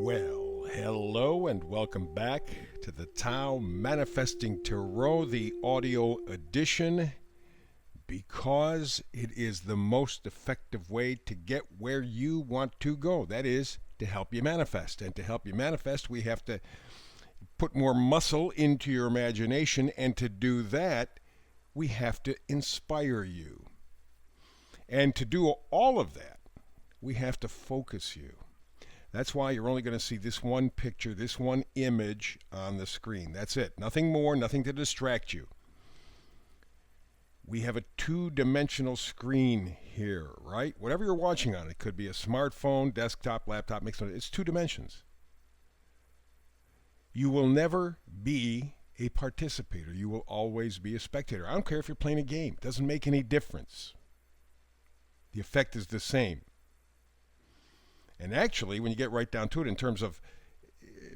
Well, hello and welcome back to the Tao Manifesting Tarot, the audio edition, because it is the most effective way to get where you want to go. That is, to help you manifest. And to help you manifest, we have to put more muscle into your imagination. And to do that, we have to inspire you. And to do all of that, we have to focus you. That's why you're only going to see this one picture, this one image on the screen. That's it. Nothing more, nothing to distract you. We have a two-dimensional screen here, right? Whatever you're watching on, it could be a smartphone, desktop, laptop, mixed on it. It's two dimensions. You will never be a participator. You will always be a spectator. I don't care if you're playing a game. It doesn't make any difference. The effect is the same. And actually, when you get right down to it, in terms of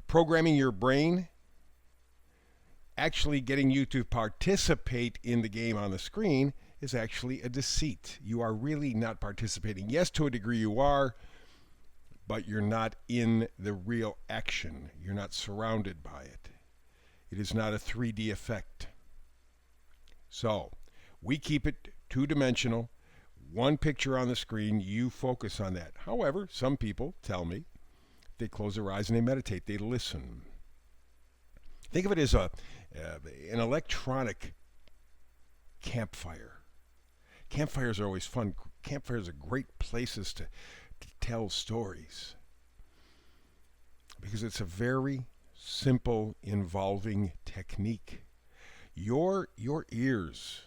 programming your brain, actually getting you to participate in the game on the screen is actually a deceit. You are really not participating. Yes, to a degree you are, but you're not in the real action. You're not surrounded by it. It is not a 3D effect. So, we keep it two-dimensional. One picture on the screen, you focus on that. However, some people tell me they close their eyes and they meditate, they listen. Think of it as an electronic campfire. Campfires are always fun. Campfires are great places to tell stories because it's a very simple, involving technique. Your ears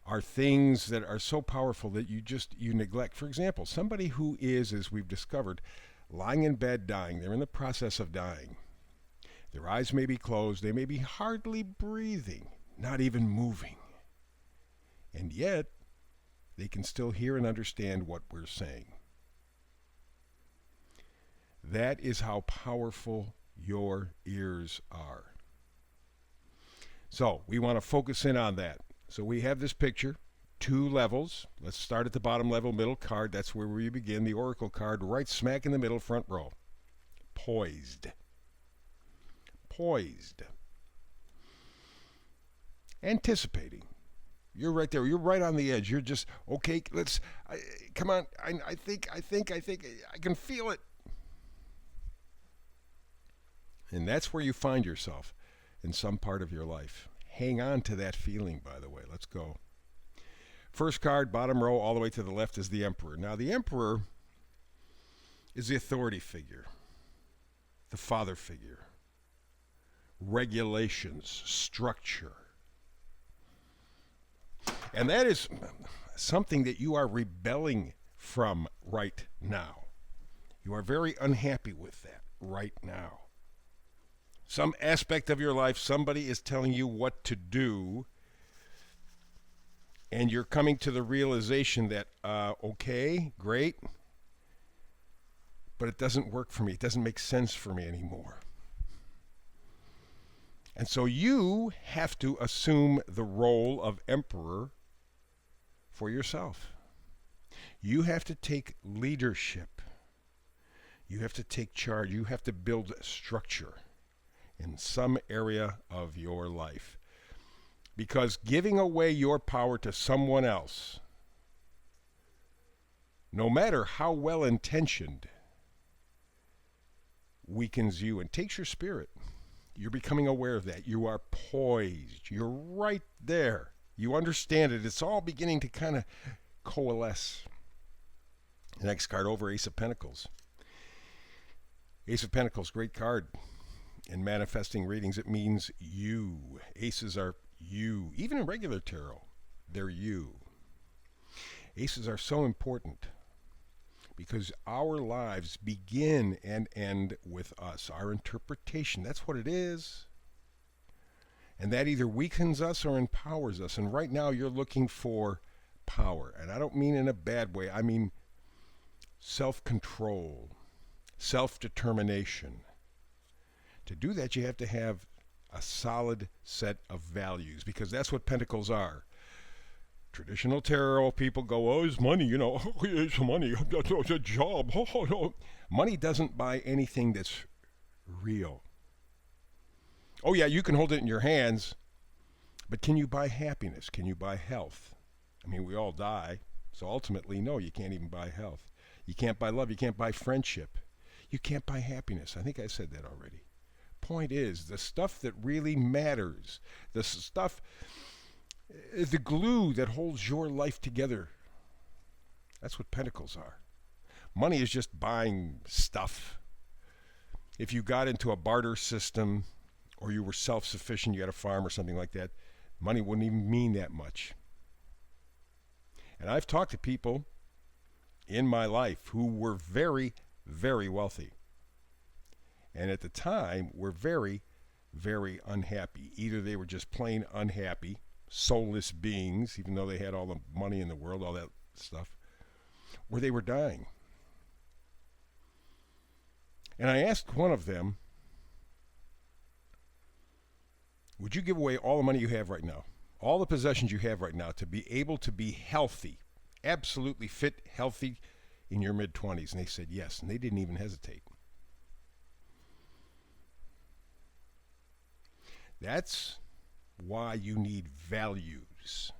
are things that are so powerful that you neglect. For example, somebody who is, as we've discovered, lying in bed dying, they're in the process of dying. Their eyes may be closed, they may be hardly breathing, not even moving. And yet, they can still hear and understand what we're saying. That is how powerful your ears are. So, we want to focus in on that. So we have this picture, two levels. Let's start at the bottom level, middle card. That's where we begin. The Oracle card, right smack in the middle, front row. Poised. Poised. Anticipating. You're right there. You're right on the edge. You're just, okay, come on. I think, I can feel it. And that's where you find yourself in some part of your life. Hang on to that feeling, by the way. Let's go. First card, bottom row, all the way to the left is the Emperor. Now, the Emperor is the authority figure, the father figure, regulations, structure. And that is something that you are rebelling from right now. You are very unhappy with that right now. Some aspect of your life, somebody is telling you what to do, and you're coming to the realization that, okay, great, but it doesn't work for me. It doesn't make sense for me anymore. And so you have to assume the role of emperor for yourself. You have to take leadership. You have to take charge. You have to build structure in some area of your life. Because giving away your power to someone else, no matter how well intentioned, weakens you and takes your spirit. You're becoming aware of that. You are poised. You're right there. You understand it. It's all beginning to kind of coalesce. The next card over, Ace of Pentacles. Ace of Pentacles, great card. In manifesting readings, it means you. Aces are you. Even in regular tarot, they're you. Aces are so important because our lives begin and end with us. Our interpretation, that's what it is. And that either weakens us or empowers us. And right now you're looking for power. And I don't mean in a bad way. I mean self-control, self-determination. To do that, you have to have a solid set of values, because that's what pentacles are. Traditional tarot people go, oh, it's money, oh, it's money, it's a job. Oh, no. Money doesn't buy anything that's real. Oh, yeah, you can hold it in your hands, but can you buy happiness? Can you buy health? I mean, we all die, so ultimately, no, you can't even buy health. You can't buy love. You can't buy friendship. You can't buy happiness. I think I said that already. Point is, the stuff that really matters, the stuff, the glue that holds your life together, that's what pentacles are. Money is just buying stuff. If you got into a barter system or you were self-sufficient, you had a farm or something like that, money wouldn't even mean that much. And I've talked to people in my life who were very, very wealthy. And at the time were very, very unhappy. Either they were just plain unhappy, soulless beings, even though they had all the money in the world, all that stuff, or they were dying. And I asked one of them, would you give away all the money you have right now, all the possessions you have right now, to be able to be healthy, absolutely fit, healthy in your mid-20s? And they said yes, and they didn't even hesitate. That's why you need values.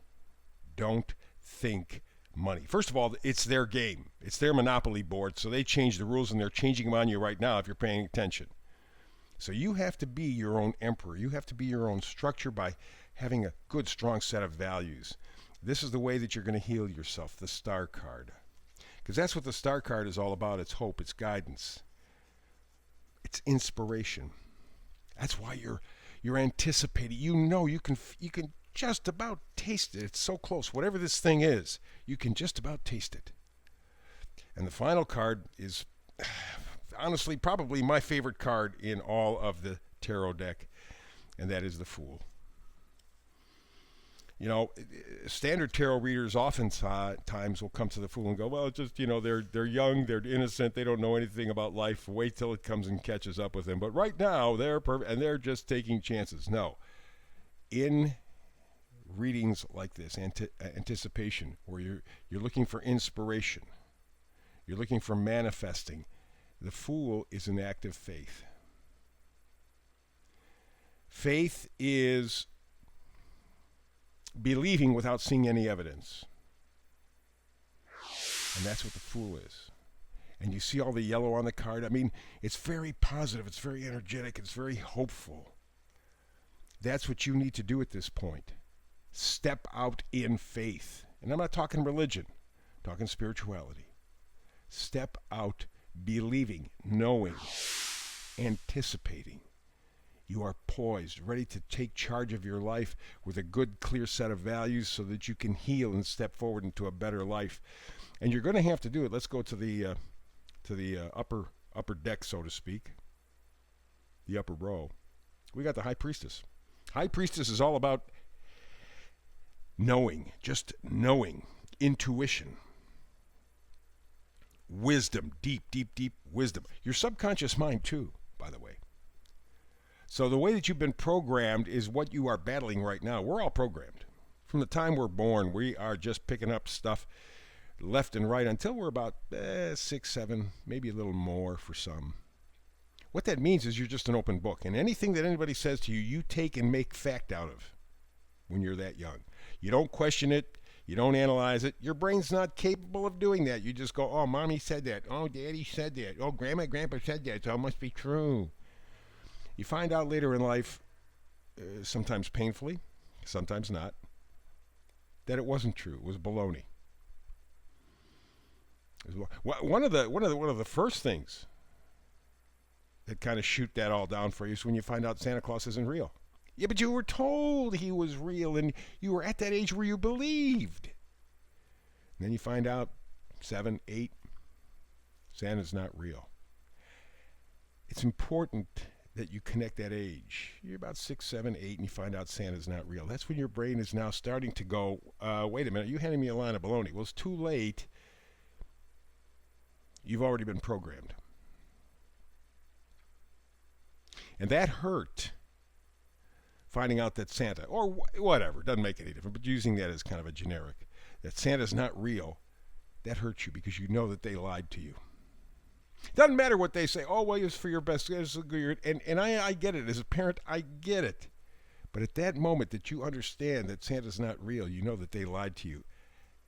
Don't think money. First of all, it's their game. It's their monopoly board, so they change the rules, and they're changing them on you right now if you're paying attention. So you have to be your own emperor. You have to be your own structure by having a good, strong set of values. This is the way that you're going to heal yourself, the Star card. Because that's what the Star card is all about. It's hope. It's guidance. It's inspiration. That's why you're anticipating. You can just about taste it. It's so close. Whatever this thing is, you can just about taste it. And the final card is, honestly, probably my favorite card in all of the tarot deck, and that is the Fool. Standard tarot readers oftentimes will come to the Fool and go, well, just, they're young, they're innocent, they don't know anything about life. Wait till it comes and catches up with them. But right now, they're perfect, and they're just taking chances. No. In readings like this, anticipation, where you're looking for inspiration, you're looking for manifesting, the Fool is an act of faith. Faith is believing without seeing any evidence. And that's what the Fool is. And you see all the yellow on the card. I mean, it's very positive. It's very energetic. It's very hopeful. That's what you need to do at this point. Step out in faith. And I'm not talking religion. I'm talking spirituality. Step out believing, knowing, anticipating. You are poised, ready to take charge of your life with a good, clear set of values so that you can heal and step forward into a better life. And you're going to have to do it. Let's go to the upper deck, so to speak, the upper row. We got the High Priestess. High Priestess is all about knowing, just knowing, intuition, wisdom, deep, deep, deep wisdom. Your subconscious mind, too, by the way. So the way that you've been programmed is what you are battling right now. We're all programmed. From the time we're born, we are just picking up stuff left and right until we're about 6, 7, maybe a little more for some. What that means is you're just an open book. And anything that anybody says to you, you take and make fact out of when you're that young. You don't question it. You don't analyze it. Your brain's not capable of doing that. You just go, oh, Mommy said that. Oh, Daddy said that. Oh, Grandpa said that. So it must be true. You find out later in life, sometimes painfully, sometimes not, that it wasn't true. It was baloney. One of the first things that kind of shoot that all down for you is when you find out Santa Claus isn't real. Yeah, but you were told he was real, and you were at that age where you believed. And then you find out 7, 8, Santa's not real. It's important that you connect that age. You're about 6, 7, 8, and you find out Santa's not real. That's when your brain is now starting to go, wait a minute, you handing me a line of baloney. Well, it's too late. You've already been programmed. And that hurt, finding out that Santa, or whatever, doesn't make any difference, but using that as kind of a generic. that Santa's not real, that hurts you because you know that they lied to you. Doesn't matter what they say. Oh, well, it's for your best. And I get it. As a parent, I get it. But at that moment that you understand that Santa's not real, you know that they lied to you.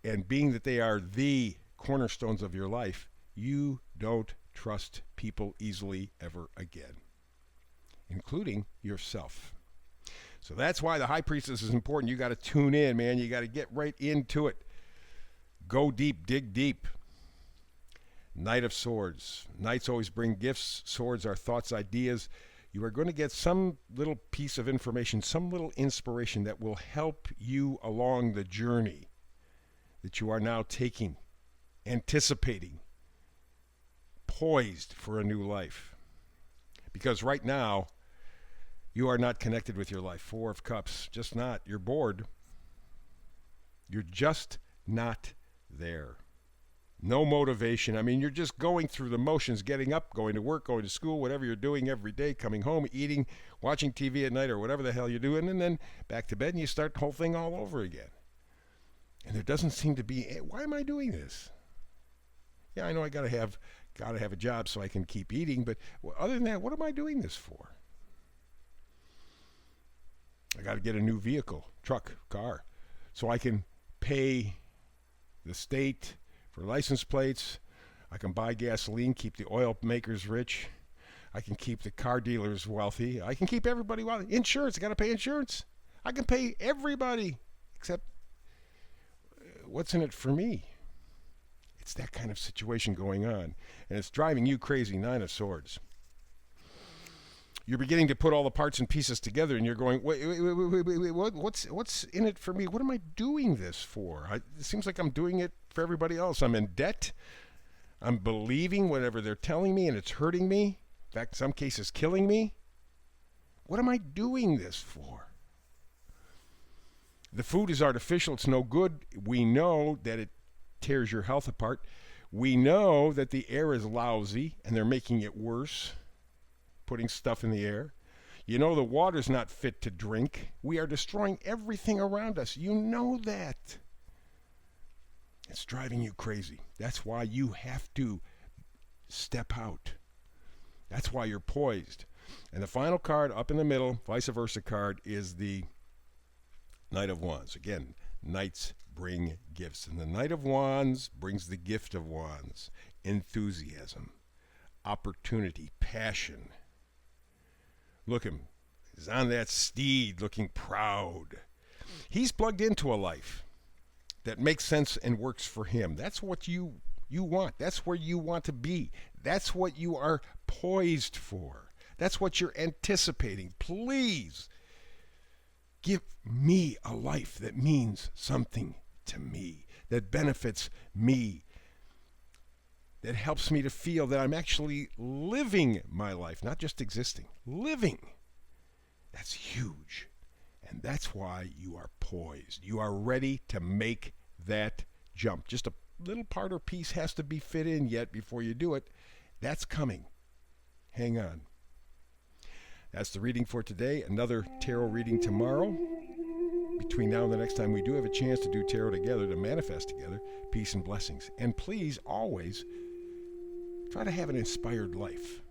And being that they are the cornerstones of your life, you don't trust people easily ever again, including yourself. So that's why the high priestess is important. You got to tune in, man. You got to get right into it. Go deep, dig deep. Knight of Swords. Knights always bring gifts. Swords are thoughts, ideas. You are going to get some little piece of information, some little inspiration that will help you along the journey that you are now taking, anticipating, poised for a new life. Because right now, you are not connected with your life. Four of Cups, just not. You're bored. You're just not there. No motivation. I mean, you're just going through the motions, getting up, going to work, going to school, whatever you're doing every day, coming home, eating, watching TV at night, or whatever the hell you're doing, and then back to bed, and you start the whole thing all over again. And there doesn't seem to be, why am I doing this? Yeah, I know I gotta have a job so I can keep eating, but other than that, what am I doing this for? I got to get a new vehicle, truck, car, so I can pay the state for license plates. I can buy gasoline, keep the oil makers rich. I can keep the car dealers wealthy. I can keep everybody wealthy. Insurance, I got to pay insurance. I can pay everybody, except what's in it for me? It's that kind of situation going on, and it's driving you crazy. Nine of Swords. You're beginning to put all the parts and pieces together, and you're going, wait, what's in it for me? What am I doing this for? It seems like I'm doing it for everybody else. I'm in debt. I'm believing whatever they're telling me, and it's hurting me. In fact, in some cases, killing me. What am I doing this for? The food is artificial. It's no good. We know that it tears your health apart. We know that the air is lousy, and they're making it worse, putting stuff in the air. You know the water's not fit to drink. We are destroying everything around us. You know that. It's driving you crazy. That's why you have to step out. That's why you're poised. And the final card up in the middle, vice versa card, is the Knight of Wands. Again, knights bring gifts. And the Knight of Wands brings the gift of Wands. Enthusiasm, opportunity, passion. Look at him. He's on that steed looking proud. He's plugged into a life that makes sense and works for him. That's what you want. That's where you want to be. That's what you are poised for. That's what you're anticipating. Please give me a life that means something to me, that benefits me, that helps me to feel that I'm actually living my life, not just existing, living. That's huge. And that's why you are poised. You are ready to make that jump. Just a little part or piece has to be fit in yet before you do it. That's coming. Hang on. That's the reading for today. Another tarot reading tomorrow. Between now and the next time we do have a chance to do tarot together, to manifest together, peace and blessings. And please always try to have an inspired life.